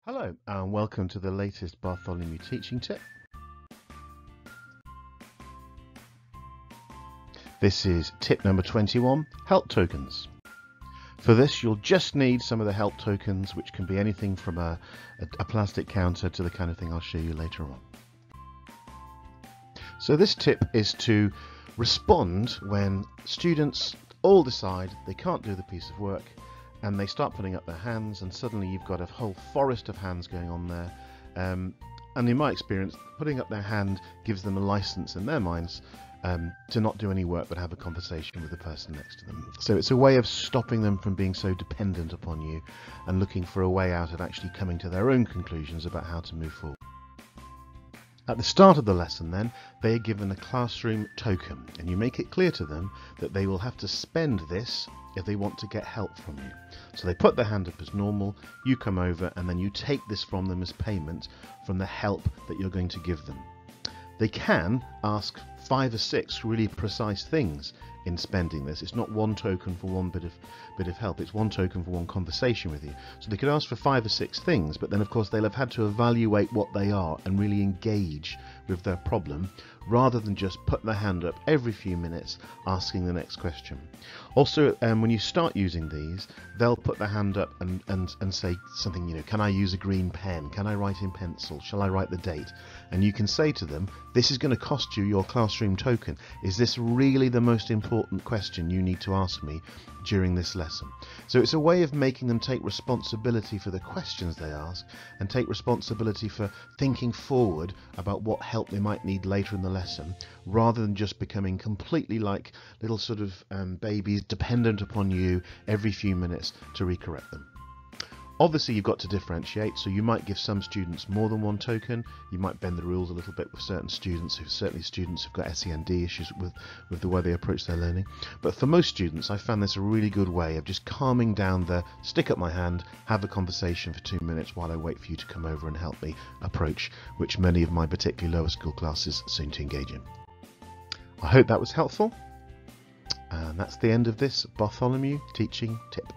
Hello and welcome to the latest Bartholomew teaching tip. This is tip number 21, help tokens. For this you'll just need some of the help tokens, which can be anything from a plastic counter to the kind of thing I'll show you later on. So this tip is to respond when students all decide they can't do the piece of work and they start putting up their hands, and suddenly you've got a whole forest of hands going on there. And in my experience, putting up their hand gives them a license in their minds to not do any work but have a conversation with the person next to them. So it's a way of stopping them from being so dependent upon you and looking for a way out of actually coming to their own conclusions about how to move forward. At the start of the lesson then, they are given a classroom token, and you make it clear to them that they will have to spend this if they want to get help from you. So they put their hand up as normal, you come over, and then you take this from them as payment from the help that you're going to give them. They can ask 5 or 6 really precise things in spending this. It's not one token for one bit of help, it's one token for one conversation with you. So they could ask for 5 or 6 things, but then of course they'll have had to evaluate what they are and really engage with their problem, rather than just put their hand up every few minutes asking the next question. Also, when you start using these, they'll put their hand up and say something, you know, can I use a green pen? Can I write in pencil? Shall I write the date? And you can say to them, this is going to cost you your classroom token. Is this really the most important question you need to ask me during this lesson? So it's a way of making them take responsibility for the questions they ask and take responsibility for thinking forward about what help they might need later in the lesson, rather than just becoming completely like little sort of babies dependent upon you every few minutes to recorrect them. Obviously you've got to differentiate, so you might give some students more than one token, you might bend the rules a little bit with certain students, certainly students who've got SEND issues with the way they approach their learning. But for most students I found this a really good way of just calming down the stick up my hand, have a conversation for 2 minutes while I wait for you to come over and help me approach, which many of my particularly lower school classes seem to engage in. I hope that was helpful, and that's the end of this Bartholomew teaching tip.